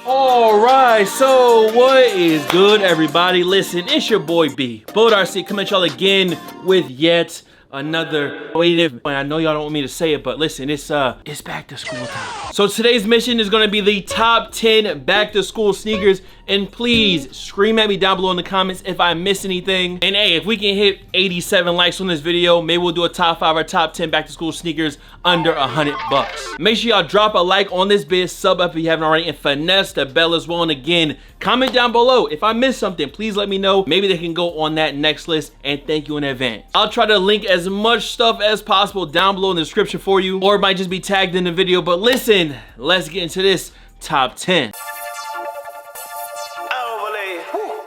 All right, so what is good, everybody? Listen, it's your boy B, Bold RC, coming at y'all again with yet another I know y'all don't want me to say it, but listen, it's back to school time. So today's mission is gonna be the top 10 back to school sneakers, and please scream at me down below in the comments if I miss anything. And hey, if we can hit 87 likes on this video, maybe we'll do a top 5 or top 10 back to school sneakers under $100. Make sure y'all drop a like on this vid, sub up if you haven't already, and finesse the bell as well. And again, comment down below if I missed something, please let me know. Maybe they can go on that next list, and thank you in advance. I'll try to link as much stuff as possible down below in the description for you, or it might just be tagged in the video. But listen, let's get into this top 10.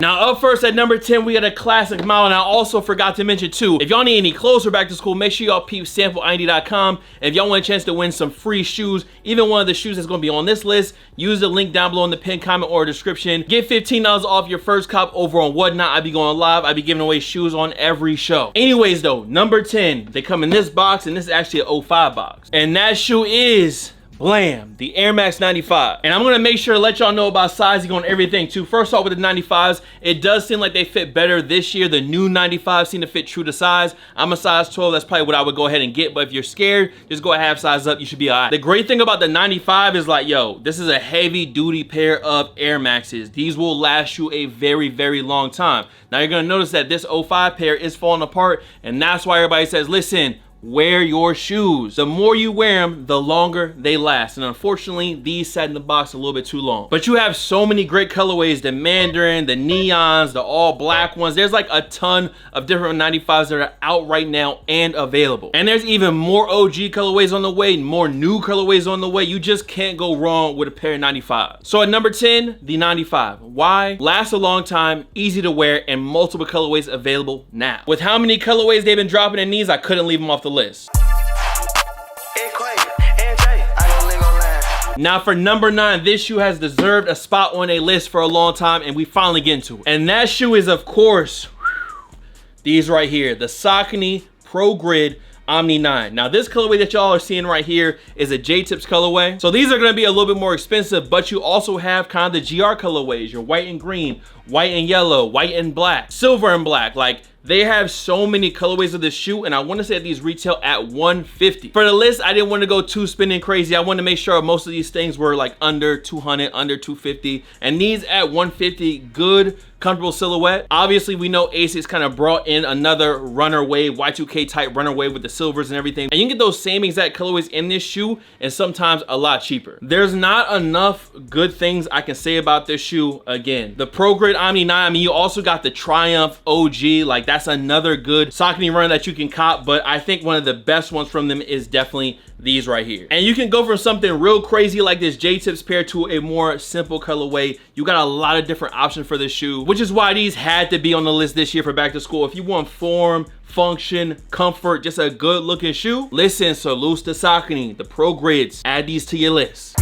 Now up first at number 10, we got a classic model, and I also forgot to mention too, if y'all need any clothes for back to school, make sure y'all peep sampleind.com. If y'all want a chance to win some free shoes, even one of the shoes that's gonna be on this list, use the link down below in the pinned comment or description. Get $15 off your first cop over on Whatnot. I be going live, I be giving away shoes on every show. Anyways though, number 10, they come in this box, and this is actually an 05 box. And that shoe is blam, the Air Max 95. And I'm gonna make sure to let y'all know about sizing on everything too. First off, with the 95s, it does seem like they fit better this year. The new 95s seem to fit true to size. I'm a size 12, that's probably what I would go ahead and get, but if you're scared, just go a half size up, you should be all right. The great thing about the 95 is like, yo, this is a heavy duty pair of Air Maxes. These will last you a very, very long time. Now you're gonna notice that this 05 pair is falling apart, and that's why everybody says, listen, wear your shoes. The more you wear them, the longer they last. And unfortunately, these sat in the box a little bit too long. But you have so many great colorways, the Mandarin, the Neons, the all black ones. There's like a ton of different 95s that are out right now and available. And there's even more OG colorways on the way, more new colorways on the way. You just can't go wrong with a pair of 95s. So at number 10, the 95. Why? Lasts a long time, easy to wear, and multiple colorways available now. With how many colorways they've been dropping in these, I couldn't leave them off the list. Now for number 9, this shoe has deserved a spot on a list for a long time, and we finally get into it. And that shoe is, of course, these right here, the Saucony Pro Grid Omni 9. Now this colorway that y'all are seeing right here is a J-Tips colorway. So these are gonna be a little bit more expensive, but you also have kind of the GR colorways, your white and green, white and yellow, white and black, silver and black. Like, they have so many colorways of this shoe, and I want to say that these retail at $150. For the list, I didn't want to go too spinning crazy. I wanted to make sure most of these things were like under 200, under 250, and these at $150, good, comfortable silhouette. Obviously, we know Asics kind of brought in another runner wave, Y2K type runner wave with the silvers and everything, and you can get those same exact colorways in this shoe, and sometimes a lot cheaper. There's not enough good things I can say about this shoe. Again, the Pro Grid Omni 9, I mean, you also got the Triumph OG, like that's another good Saucony runner that you can cop, but I think one of the best ones from them is definitely these right here. And you can go from something real crazy like this J-Tips pair to a more simple colorway. You got a lot of different options for this shoe, which is why these had to be on the list this year for back to school. If you want form, function, comfort, just a good looking shoe, listen, salute to Saucony, the Pro Grids. Add these to your list.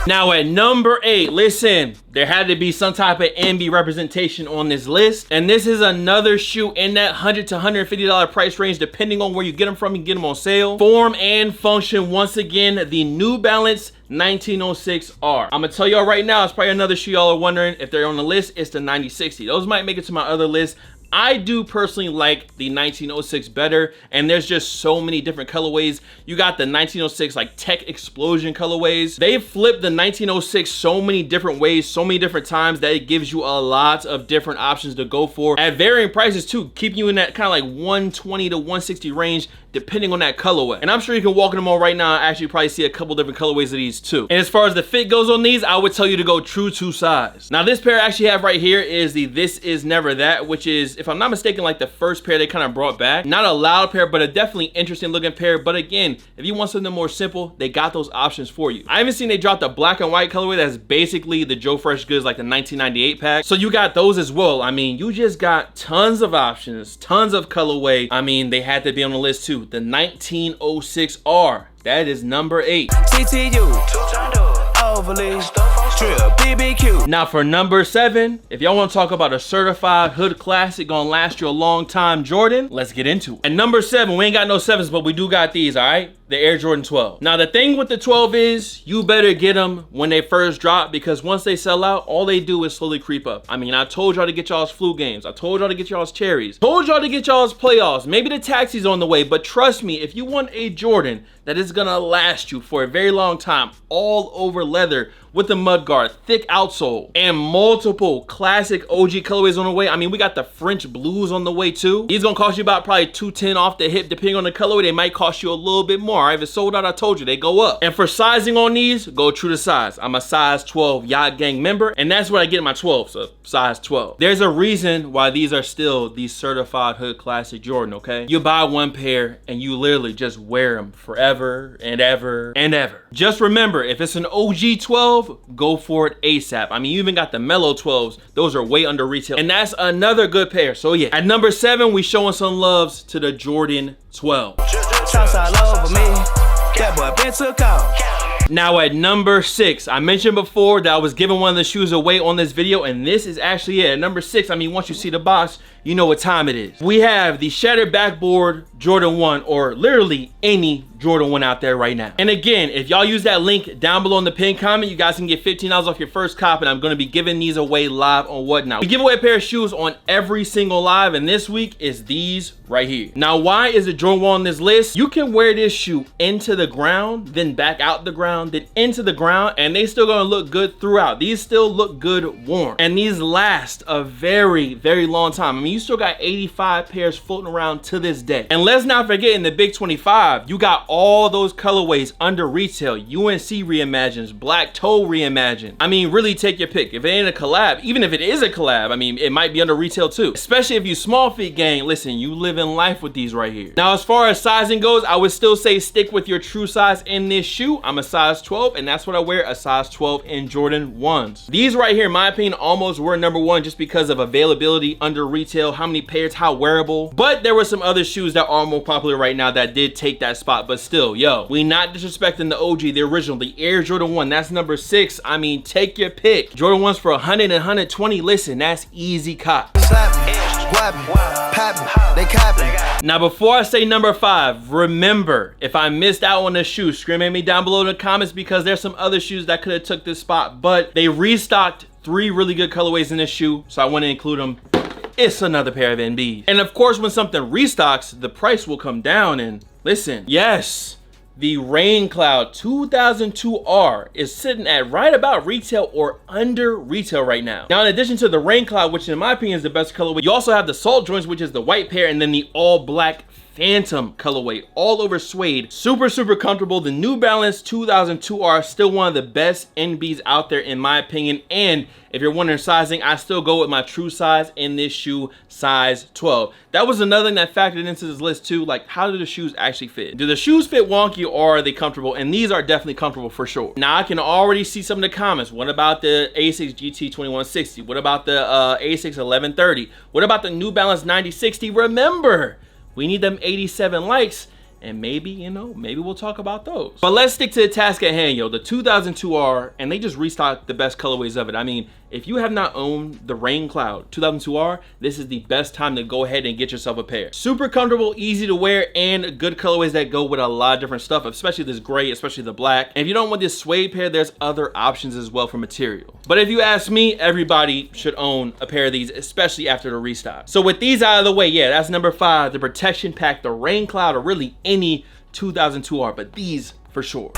Now at number 8, listen, there had to be some type of NB representation on this list. And this is another shoe in that $100 to $150 price range, depending on where you get them from. You can get them on sale. Form and function, once again, the New Balance 1906R. I'm gonna tell y'all right now, it's probably another shoe y'all are wondering if they're on the list. It's the 9060. Those might make it to my other list. I do personally like the 1906 better, and there's just so many different colorways. You got the 1906 like Tech Explosion colorways. They've flipped the 1906 so many different ways, so many different times, that it gives you a lot of different options to go for at varying prices too, keeping you in that kind of like 120 to 160 range, depending on that colorway. And I'm sure you can walk in the mall right now and actually probably see a couple different colorways of these too. And as far as the fit goes on these, I would tell you to go true to size. Now this pair I actually have right here is the This Is Never That, which is, if I'm not mistaken, like the first pair they kind of brought back. Not a loud pair, but a definitely interesting looking pair. But again, if you want something more simple, they got those options for you. I haven't seen they dropped a black and white colorway that's basically the Joe Fresh Goods, like the 1998 pack. So you got those as well. I mean, you just got tons of options, tons of colorway. I mean, they had to be on the list too. The 1906R, that is number 8. Now for number 7, if y'all want to talk about a certified hood classic gonna last you a long time Jordan, let's get into it. At number 7, we ain't got no 7s, but we do got these, all right? the Air Jordan 12. Now the thing with the 12 is you better get them when they first drop, because once they sell out, all they do is slowly creep up. I mean, I told y'all to get y'all's flu games. I told y'all to get y'all's cherries. Told y'all to get y'all's playoffs. Maybe the taxi's on the way, but trust me, if you want a Jordan that is gonna last you for a very long time, all over leather with the mudguard, thick outsole, and multiple classic OG colorways on the way. I mean, we got the French blues on the way too. These gonna cost you about probably $210 off the hip, depending on the colorway. They might cost you a little bit more. All right, if it's sold out, I told you, they go up. And for sizing on these, go true to size. I'm a size 12 Yacht Gang member, and that's what I get in my 12, so size 12. There's a reason why these are still the certified hood classic Jordan, okay? You buy one pair and you literally just wear them forever and ever and ever. Just remember, if it's an OG 12, go for it ASAP. I mean, you even got the Mellow 12s. Those are way under retail, and that's another good pair. So yeah, at number 7, we showing some loves to the Jordan 12. Now at number 6, I mentioned before that I was giving one of the shoes away on this video, and this is actually it. At number 6, I mean, once you see the box, you know what time it is. We have the Shattered Backboard Jordan 1, or literally any Jordan 1 out there right now. And again, if y'all use that link down below in the pinned comment, you guys can get $15 off your first cop, and I'm gonna be giving these away live on Whatnot. We give away a pair of shoes on every single live, and this week is these right here. Now, why is the Jordan 1 on this list? You can wear this shoe into the ground, then back out the ground, then into the ground, and they still gonna look good throughout. These still look good worn, and these last a very, very long time. I mean, you still got 85 pairs floating around to this day. And let's not forget, in the Big 25, you got all those colorways under retail. UNC reimagines, Black Toe reimagined. I mean, really take your pick. If it ain't a collab, even if it is a collab, I mean, it might be under retail too. Especially if you small feet gang, listen, you live in life with these right here. Now, as far as sizing goes, I would still say stick with your true size in this shoe. I'm a size 12, and that's what I wear, a size 12 in Jordan 1s. These right here, in my opinion, almost were number 1 just because of availability under retail, how many pairs, how wearable. But there were some other shoes that are more popular right now that did take that spot. But still, yo, we not disrespecting the OG, the original, the Air Jordan 1. That's number 6. I mean, take your pick. Jordan 1s for 100 and 120. Listen, that's easy cop. Now, before I say number 5, remember, if I missed out on a shoe, scream at me down below in the comments, because there's some other shoes that could have took this spot, but they restocked 3 really good colorways in this shoe, so I want to include them. It's another pair of NBs. And of course, when something restocks, the price will come down. And listen, yes, the Rain Cloud 2002R is sitting at right about retail or under retail right now. Now, in addition to the Rain Cloud, which in my opinion is the best colorway, you also have the Salt Joints, which is the white pair, and then the all black Phantom colorway, all over suede. Super, super comfortable. The New Balance 2002R, still one of the best NBs out there in my opinion. And if you're wondering sizing, I still go with my true size in this shoe, size 12. That was another thing that factored into this list too. Like, how do the shoes actually fit? Do the shoes fit wonky, or are they comfortable? And these are definitely comfortable for sure. Now, I can already see some of the comments. What about the Asics GT 2160? What about the Asics 1130? What about the New Balance 9060? Remember, we need them 87 likes, and maybe, you know, maybe we'll talk about those. But let's stick to the task at hand, yo. The 2002R, and they just restocked the best colorways of it. I mean, if you have not owned the Rain Cloud 2002R, this is the best time to go ahead and get yourself a pair. Super comfortable, easy to wear, and good colorways that go with a lot of different stuff, especially this gray, especially the black. And if you don't want this suede pair, there's other options as well for material. But if you ask me, everybody should own a pair of these, especially after the restock. So with these out of the way, yeah, that's number 5, the Protection Pack, the Rain Cloud, or really any 2002R, but these for sure.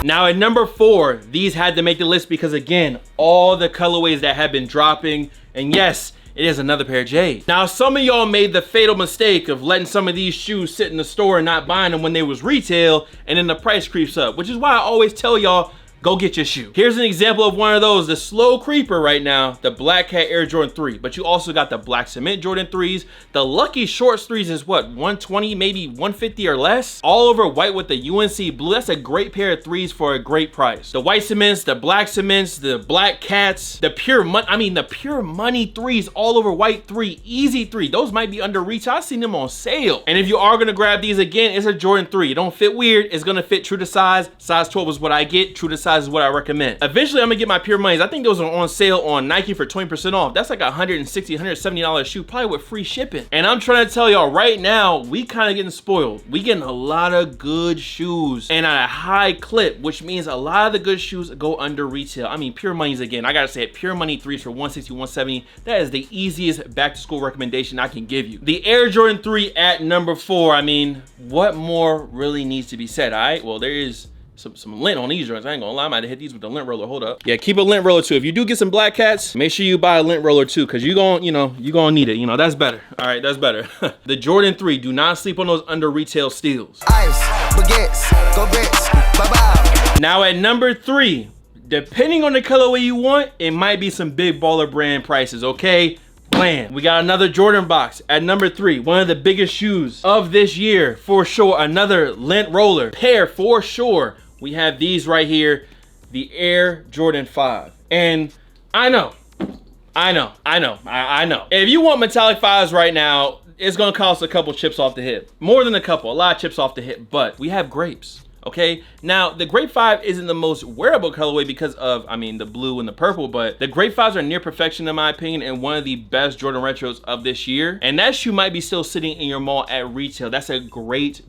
Now at number 4, these had to make the list because, again, all the colorways that have been dropping, and yes, it is another pair of J's. Now, some of y'all made the fatal mistake of letting some of these shoes sit in the store and not buying them when they was retail, and then the price creeps up, which is why I always tell y'all, go get your shoe. Here's an example of one of those, the slow creeper right now, the Black Cat Air Jordan 3. But you also got the Black Cement Jordan 3s. The Lucky Shorts 3s is what, 120, maybe 150 or less? All over white with the UNC blue. That's a great pair of 3s for a great price. The White Cements, the Black Cements, the Black Cats, the Pure Money, I mean the Pure Money 3s all over white 3, easy 3. Those might be under retail. I've seen them on sale. And if you are gonna grab these, again, it's a Jordan 3. It don't fit weird. It's gonna fit true to size. Size 12 is what I get. True to size size is what I recommend. Eventually, I'm gonna get my Pure Monies. I think those are on sale on Nike for 20% off. That's like $160, $170 shoe, probably with free shipping. And I'm trying to tell y'all right now, we kind of getting spoiled. We getting a lot of good shoes and at a high clip, which means a lot of the good shoes go under retail. I mean, Pure Monies again. I gotta say it, Pure Money 3s for $160, $170. That is the easiest back to school recommendation I can give you. The Air Jordan 3 at number 4. I mean, what more really needs to be said? All right, well, there is some lint on these joints. I ain't gonna lie, I might have hit these with the lint roller. Hold up. Yeah, keep a lint roller too. If you do get some black cats, make sure you buy a lint roller too, because you gonna need it. You know, that's better. All right, that's better. The Jordan 3, do not sleep on those under retail steals. Ice, baguettes, go Brits, bye-bye. Now at number 3, depending on the colorway you want, it might be some big baller brand prices, okay? Blam. We got another Jordan box at number 3. One of the biggest shoes of this year, for sure. Another lint roller pair, for sure. We have these right here, the Air Jordan 5. And I know. If you want metallic 5s right now, it's gonna cost a couple chips off the hip. More than a couple, a lot of chips off the hip, but we have grapes. Okay, now the Grape 5 isn't the most wearable colorway because of, I mean, the blue and the purple, but the Grape 5s are near perfection in my opinion and one of the best Jordan retros of this year. And that shoe might be still sitting in your mall at retail. That's a great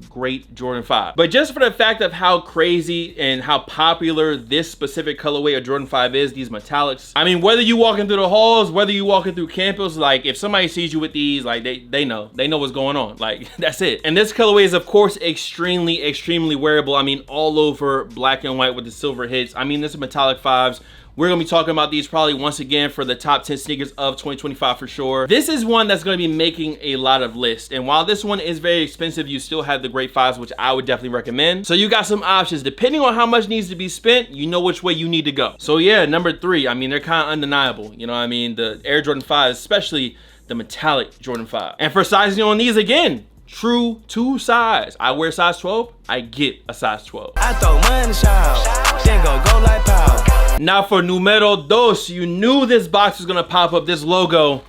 Jordan 5. But just for the fact of how crazy and how popular this specific colorway of Jordan 5 is, these metallics. I mean, whether you walking through the halls, whether you walking through campus, like if somebody sees you with these, like they know what's going on. Like that's it. And this colorway is of course extremely wearable. I mean, all over black and white with the silver hits. I mean, this is metallic 5s. We're gonna be talking about these probably once again for the top 10 sneakers of 2025 for sure. This is one that's gonna be making a lot of lists. And while this one is very expensive, you still have the Grape 5s, which I would definitely recommend. So you got some options. Depending on how much needs to be spent, you know which way you need to go. So yeah, number 3, I mean, they're kind of undeniable. You know what I mean? The Air Jordan 5, especially the metallic Jordan 5. And for sizing on these again, true to size. I wear size 12, I get a size 12. I throw money shout, then go like pow. Now for numero dos, you knew this box was gonna pop up, this logo,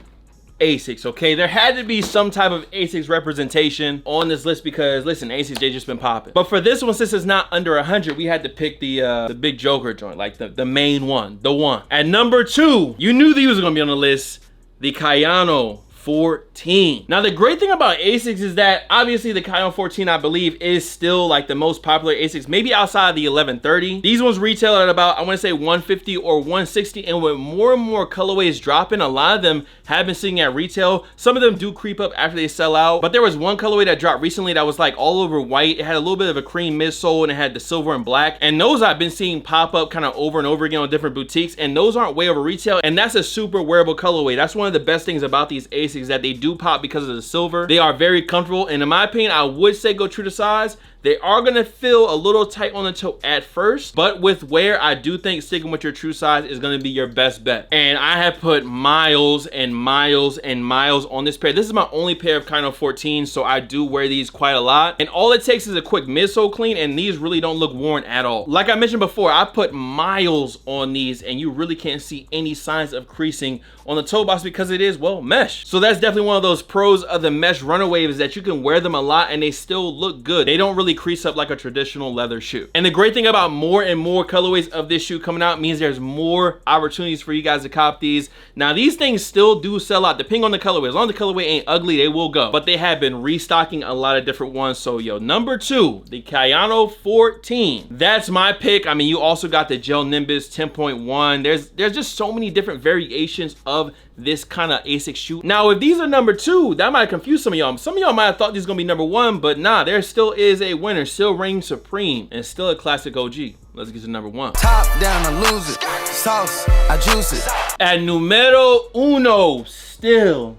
Asics, okay? There had to be some type of Asics representation on this list because, listen, Asics, they just been popping. But for this one, since it's not under 100, we had to pick the big Joker joint, like the main one, the one. At number 2, you knew these were gonna be on the list, the Kayano 14. Now the great thing about Asics is that obviously the Kayano 14 I believe is still like the most popular Asics, maybe outside the 1130. These ones retail at about, I want to say 150 or 160, and with more and more colorways dropping, a lot of them have been sitting at retail. Some of them do creep up after they sell out, but there was one colorway that dropped recently that was like all over white. It had a little bit of a cream midsole and it had the silver and black, and those I've been seeing pop up kind of over and over again on different boutiques, and those aren't way over retail, and that's a super wearable colorway. That's one of the best things about these Asics, that they do pop because of the silver. They are very comfortable, and in my opinion, I would say go true to size. They are gonna feel a little tight on the toe at first, but with wear, I do think sticking with your true size is gonna be your best bet. And I have put miles and miles and miles on this pair. This is my only pair of Kayano 14, so I do wear these quite a lot. And all it takes is a quick midsole clean, and these really don't look worn at all. Like I mentioned before, I put miles on these, and you really can't see any signs of creasing on the toe box because it is, well, mesh. So that's definitely one of those pros of the mesh runaway, is that you can wear them a lot and they still look good. They don't really crease up like a traditional leather shoe. And the great thing about more and more colorways of this shoe coming out means there's more opportunities for you guys to cop these. Now these things still do sell out depending on the colorway. As long as the colorway ain't ugly, they will go. But they have been restocking a lot of different ones. So yo, number 2, the Kayano 14. That's my pick. I mean, you also got the Gel Nimbus 10.1. There's just so many different variations of this kind of Asics shoe. Now, if these are number 2, that might confuse some of y'all. Some of y'all might have thought these gonna be number 1, but nah, there still is a winner, still reigning supreme, and still a classic OG. Let's get to number 1. Top down and lose it, sauce, I juice it. At numero uno, still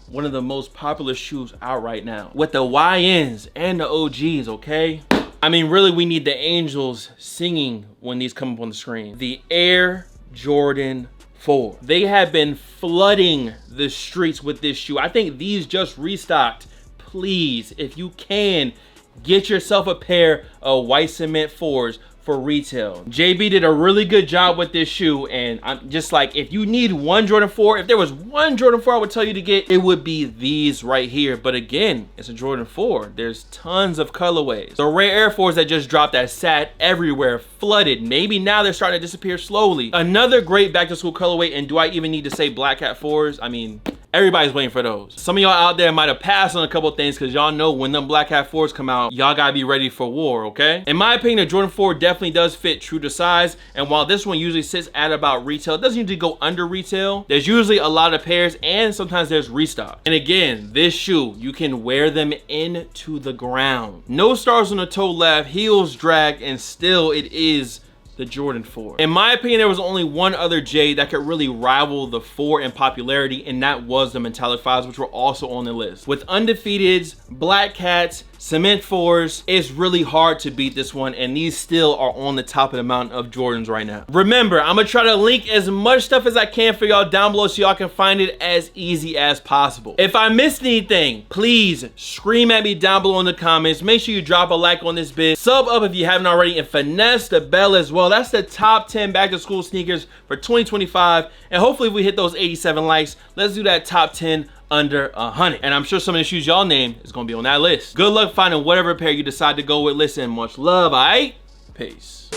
one of the most popular shoes out right now, with the YNs and the OGs, okay? I mean, really, we need the angels singing when these come up on the screen. The Air Jordan 4. They have been flooding the streets with this shoe. I think these just restocked. Please, if you can, get yourself a pair of white cement 4s for retail. JB did a really good job with this shoe, and I'm just like, if you need one Jordan 4, if there was one Jordan 4 I would tell you to get, it would be these right here. But again, it's a Jordan 4. There's tons of colorways. The Ray Air 4s that just dropped that sat everywhere, flooded. Maybe now they're starting to disappear slowly. Another great back to school colorway, and do I even need to say Black Hat 4s? I mean, everybody's waiting for those. Some of y'all out there might have passed on a couple things because y'all know when them Black Hat 4s come out, y'all gotta be ready for war, okay? In my opinion, the Jordan 4 definitely does fit true to size, and while this one usually sits at about retail, it doesn't usually go under retail. There's usually a lot of pairs, and sometimes there's restock. And again, this shoe, you can wear them into the ground. No stars on the toe left, heels dragged, and still it is the Jordan 4. In my opinion, there was only one other J that could really rival the 4 in popularity, and that was the Metallic 5s, which were also on the list. With Undefeateds, Black Cats, Cement 4s, it's really hard to beat this one, and these still are on the top of the mountain of Jordans right now. Remember, I'm gonna try to link as much stuff as I can for y'all down below so y'all can find it as easy as possible. If I missed anything, please scream at me down below in the comments. Make sure you drop a like on this vid, sub up if you haven't already, and finesse the bell as well. That's the top 10 back to school sneakers for 2025, and hopefully if we hit those 87 likes, let's do that top 10 under 100. And I'm sure some of the shoes y'all name is gonna be on that list. Good luck finding whatever pair you decide to go with. Listen, much love, alright? Peace.